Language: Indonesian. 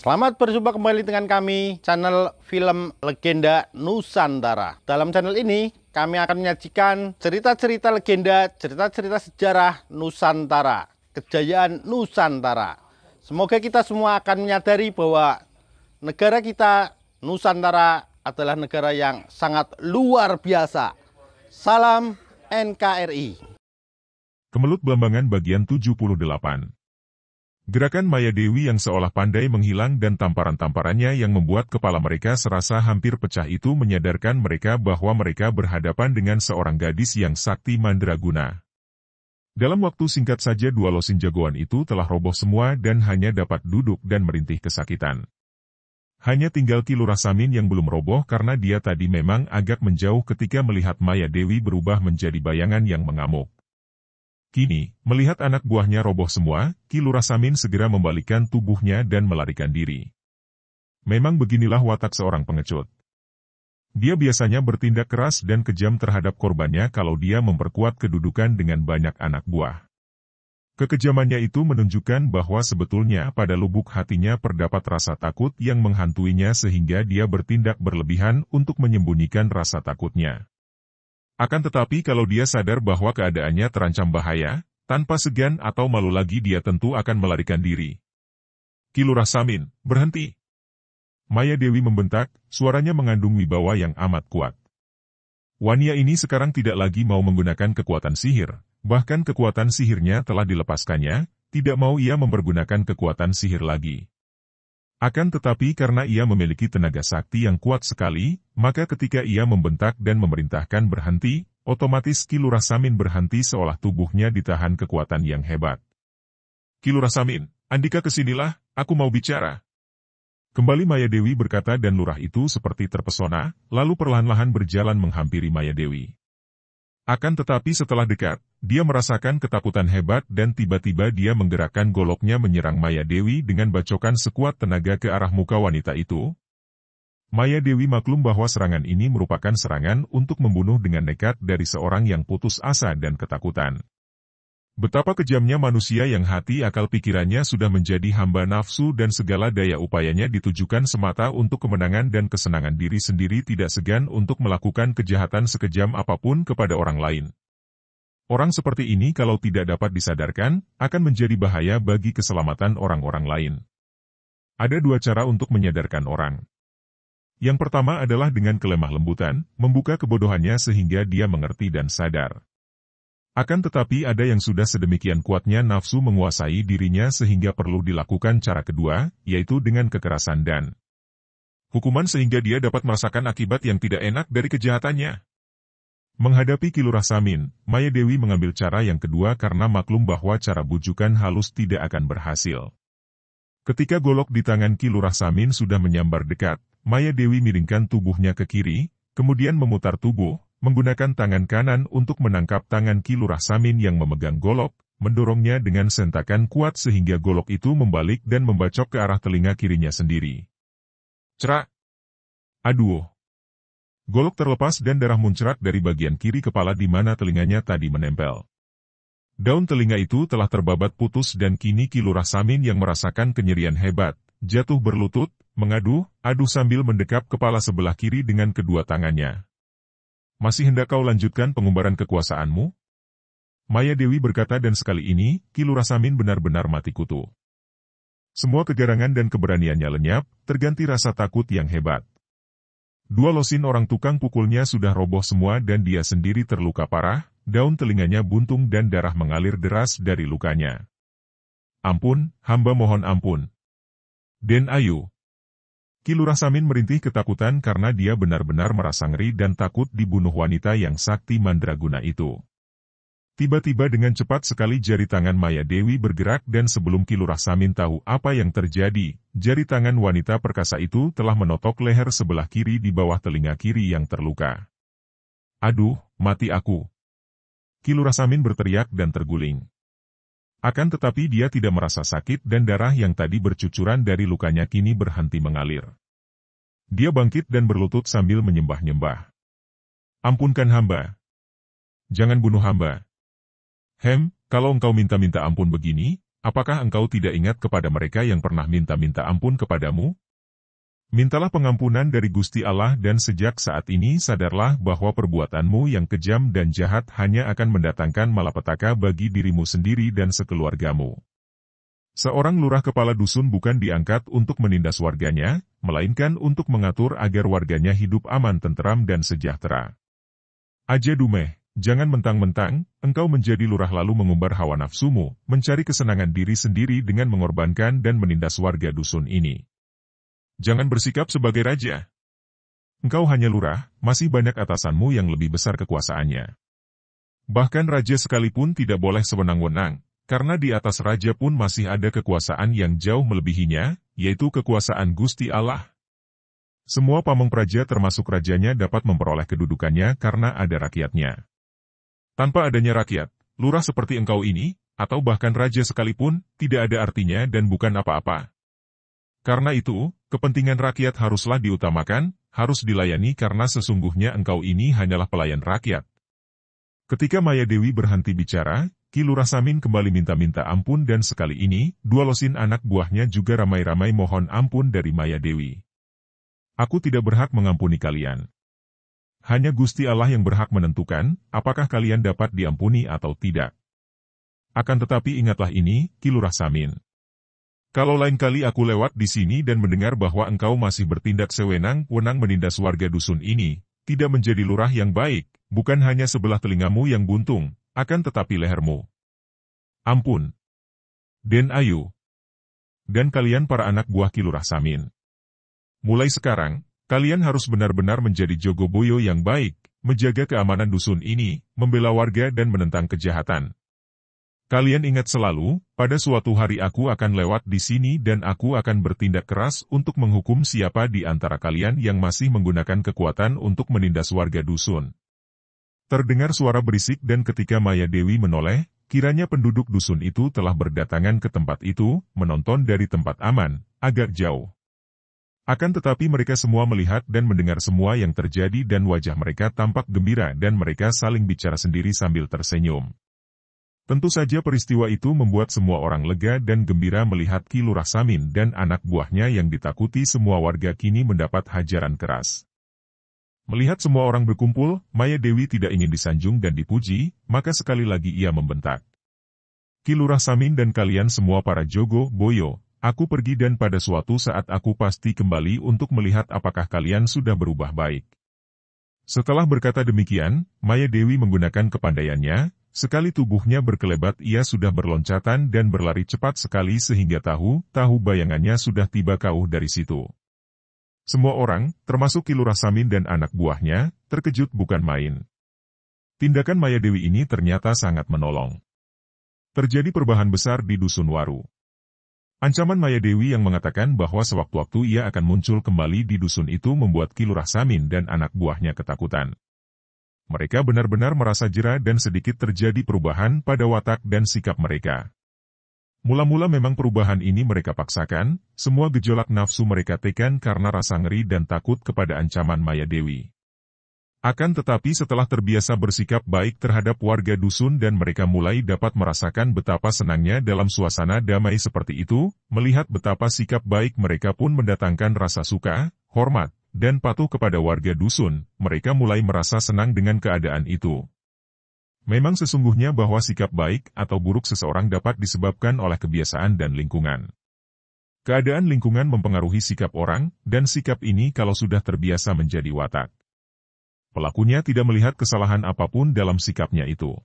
Selamat berjumpa kembali dengan kami, channel Film Legenda Nusantara. Dalam channel ini, kami akan menyajikan cerita-cerita legenda, cerita-cerita sejarah Nusantara, kejayaan Nusantara. Semoga kita semua akan menyadari bahwa negara kita, Nusantara, adalah negara yang sangat luar biasa. Salam NKRI. Kemelut Blambangan bagian 78. Gerakan Maya Dewi yang seolah pandai menghilang dan tamparan-tamparannya yang membuat kepala mereka serasa hampir pecah itu menyadarkan mereka bahwa mereka berhadapan dengan seorang gadis yang sakti mandraguna. Dalam waktu singkat saja dua losin jagoan itu telah roboh semua dan hanya dapat duduk dan merintih kesakitan. Hanya tinggal Ki Lurah Samin yang belum roboh karena dia tadi memang agak menjauh ketika melihat Maya Dewi berubah menjadi bayangan yang mengamuk. Kini, melihat anak buahnya roboh semua, Ki Lurah Samin segera membalikkan tubuhnya dan melarikan diri. Memang beginilah watak seorang pengecut. Dia biasanya bertindak keras dan kejam terhadap korbannya kalau dia memperkuat kedudukan dengan banyak anak buah. Kekejamannya itu menunjukkan bahwa sebetulnya pada lubuk hatinya terdapat rasa takut yang menghantuinya sehingga dia bertindak berlebihan untuk menyembunyikan rasa takutnya. Akan tetapi kalau dia sadar bahwa keadaannya terancam bahaya, tanpa segan atau malu lagi dia tentu akan melarikan diri. Ki Lurah Samin, berhenti! Maya Dewi membentak, suaranya mengandung wibawa yang amat kuat. Wanita ini sekarang tidak lagi mau menggunakan kekuatan sihir, bahkan kekuatan sihirnya telah dilepaskannya, tidak mau ia mempergunakan kekuatan sihir lagi. Akan tetapi karena ia memiliki tenaga sakti yang kuat sekali, maka ketika ia membentak dan memerintahkan berhenti, otomatis Ki Lurah Samin berhenti seolah tubuhnya ditahan kekuatan yang hebat. Ki Lurah Samin, Andika kesinilah, aku mau bicara. Kembali Maya Dewi berkata dan lurah itu seperti terpesona, lalu perlahan-lahan berjalan menghampiri Maya Dewi. Akan tetapi setelah dekat, dia merasakan ketakutan hebat dan tiba-tiba dia menggerakkan goloknya menyerang Maya Dewi dengan bacokan sekuat tenaga ke arah muka wanita itu. Maya Dewi maklum bahwa serangan ini merupakan serangan untuk membunuh dengan nekat dari seorang yang putus asa dan ketakutan. Betapa kejamnya manusia yang hati akal pikirannya sudah menjadi hamba nafsu dan segala daya upayanya ditujukan semata untuk kemenangan dan kesenangan diri sendiri tidak segan untuk melakukan kejahatan sekejam apapun kepada orang lain. Orang seperti ini kalau tidak dapat disadarkan, akan menjadi bahaya bagi keselamatan orang-orang lain. Ada dua cara untuk menyadarkan orang. Yang pertama adalah dengan kelemah lembutan, membuka kebodohannya sehingga dia mengerti dan sadar. Akan tetapi ada yang sudah sedemikian kuatnya nafsu menguasai dirinya sehingga perlu dilakukan cara kedua, yaitu dengan kekerasan dan hukuman sehingga dia dapat merasakan akibat yang tidak enak dari kejahatannya. Menghadapi Ki Lurah Samin, Maya Dewi mengambil cara yang kedua karena maklum bahwa cara bujukan halus tidak akan berhasil. Ketika golok di tangan Ki Lurah Samin sudah menyambar dekat, Maya Dewi miringkan tubuhnya ke kiri, kemudian memutar tubuh, menggunakan tangan kanan untuk menangkap tangan Ki Lurah Samin yang memegang golok, mendorongnya dengan sentakan kuat sehingga golok itu membalik dan membacok ke arah telinga kirinya sendiri. Cerak! Aduh! Golok terlepas dan darah muncrat dari bagian kiri kepala di mana telinganya tadi menempel. Daun telinga itu telah terbabat putus dan kini Ki Lurah Samin yang merasakan kenyerian hebat, jatuh berlutut, mengaduh sambil mendekap kepala sebelah kiri dengan kedua tangannya. Masih hendak kau lanjutkan pengumbaran kekuasaanmu? Maya Dewi berkata dan sekali ini, Ki Lurah Samin benar-benar mati kutu. Semua kegarangan dan keberaniannya lenyap, terganti rasa takut yang hebat. Dua losin orang tukang pukulnya sudah roboh semua dan dia sendiri terluka parah, daun telinganya buntung dan darah mengalir deras dari lukanya. Ampun, hamba mohon ampun. Den Ayu. Ki Lurah Samin merintih ketakutan karena dia benar-benar merasa ngeri dan takut dibunuh wanita yang sakti mandraguna itu. Tiba-tiba dengan cepat sekali jari tangan Maya Dewi bergerak dan sebelum Ki Lurah Samin tahu apa yang terjadi, jari tangan wanita perkasa itu telah menotok leher sebelah kiri di bawah telinga kiri yang terluka. Aduh, mati aku! Ki Lurah Samin berteriak dan terguling. Akan tetapi dia tidak merasa sakit dan darah yang tadi bercucuran dari lukanya kini berhenti mengalir. Dia bangkit dan berlutut sambil menyembah-nyembah. Ampunkan hamba. Jangan bunuh hamba. Kalau engkau minta-minta ampun begini, apakah engkau tidak ingat kepada mereka yang pernah minta-minta ampun kepadamu? Mintalah pengampunan dari Gusti Allah dan sejak saat ini sadarlah bahwa perbuatanmu yang kejam dan jahat hanya akan mendatangkan malapetaka bagi dirimu sendiri dan sekeluargamu. Seorang lurah kepala dusun bukan diangkat untuk menindas warganya, melainkan untuk mengatur agar warganya hidup aman, tentram dan sejahtera. Aja Dumeh, jangan mentang-mentang engkau menjadi lurah lalu mengumbar hawa nafsumu, mencari kesenangan diri sendiri dengan mengorbankan dan menindas warga dusun ini. Jangan bersikap sebagai raja. Engkau hanya lurah, masih banyak atasanmu yang lebih besar kekuasaannya. Bahkan raja sekalipun tidak boleh sewenang-wenang, karena di atas raja pun masih ada kekuasaan yang jauh melebihinya, yaitu kekuasaan Gusti Allah. Semua pamong praja termasuk rajanya dapat memperoleh kedudukannya karena ada rakyatnya. Tanpa adanya rakyat, lurah seperti engkau ini, atau bahkan raja sekalipun, tidak ada artinya dan bukan apa-apa. Karena itu, kepentingan rakyat haruslah diutamakan, harus dilayani karena sesungguhnya engkau ini hanyalah pelayan rakyat. Ketika Maya Dewi berhenti bicara, Ki Lurah Samin kembali minta-minta ampun dan sekali ini, dua losin anak buahnya juga ramai-ramai mohon ampun dari Maya Dewi. Aku tidak berhak mengampuni kalian. Hanya Gusti Allah yang berhak menentukan, apakah kalian dapat diampuni atau tidak. Akan tetapi ingatlah ini, Ki Lurah Samin. Kalau lain kali aku lewat di sini dan mendengar bahwa engkau masih bertindak sewenang-wenang menindas warga dusun ini, tidak menjadi lurah yang baik, bukan hanya sebelah telingamu yang buntung, akan tetapi lehermu. Ampun. Den Ayu. Dan kalian para anak buah Ki Lurah Samin. Mulai sekarang, kalian harus benar-benar menjadi jogoboyo yang baik, menjaga keamanan dusun ini, membela warga dan menentang kejahatan. Kalian ingat selalu, pada suatu hari aku akan lewat di sini dan aku akan bertindak keras untuk menghukum siapa di antara kalian yang masih menggunakan kekuatan untuk menindas warga dusun. Terdengar suara berisik dan ketika Maya Dewi menoleh, kiranya penduduk dusun itu telah berdatangan ke tempat itu, menonton dari tempat aman, agak jauh. Akan tetapi mereka semua melihat dan mendengar semua yang terjadi dan wajah mereka tampak gembira dan mereka saling bicara sendiri sambil tersenyum. Tentu saja peristiwa itu membuat semua orang lega dan gembira melihat Ki Lurah Samin dan anak buahnya yang ditakuti semua warga kini mendapat hajaran keras. Melihat semua orang berkumpul, Maya Dewi tidak ingin disanjung dan dipuji, maka sekali lagi ia membentak. Ki Lurah Samin dan kalian semua para jogo, boyo, aku pergi dan pada suatu saat aku pasti kembali untuk melihat apakah kalian sudah berubah baik. Setelah berkata demikian, Maya Dewi menggunakan kepandaiannya, sekali tubuhnya berkelebat ia sudah berloncatan dan berlari cepat sekali sehingga tahu bayangannya sudah tiba jauh dari situ. Semua orang, termasuk Ki Lurah Samin dan anak buahnya, terkejut bukan main. Tindakan Maya Dewi ini ternyata sangat menolong. Terjadi perubahan besar di Dusun Waru. Ancaman Maya Dewi yang mengatakan bahwa sewaktu-waktu ia akan muncul kembali di dusun itu membuat Ki Lurah Samin dan anak buahnya ketakutan. Mereka benar-benar merasa jera dan sedikit terjadi perubahan pada watak dan sikap mereka. Mula-mula memang perubahan ini mereka paksakan, semua gejolak nafsu mereka tekan karena rasa ngeri dan takut kepada ancaman Maya Dewi. Akan tetapi setelah terbiasa bersikap baik terhadap warga dusun dan mereka mulai dapat merasakan betapa senangnya dalam suasana damai seperti itu, melihat betapa sikap baik mereka pun mendatangkan rasa suka, hormat, dan patuh kepada warga dusun, mereka mulai merasa senang dengan keadaan itu. Memang sesungguhnya bahwa sikap baik atau buruk seseorang dapat disebabkan oleh kebiasaan dan lingkungan. Keadaan lingkungan mempengaruhi sikap orang, dan sikap ini kalau sudah terbiasa menjadi watak. Pelakunya tidak melihat kesalahan apapun dalam sikapnya itu.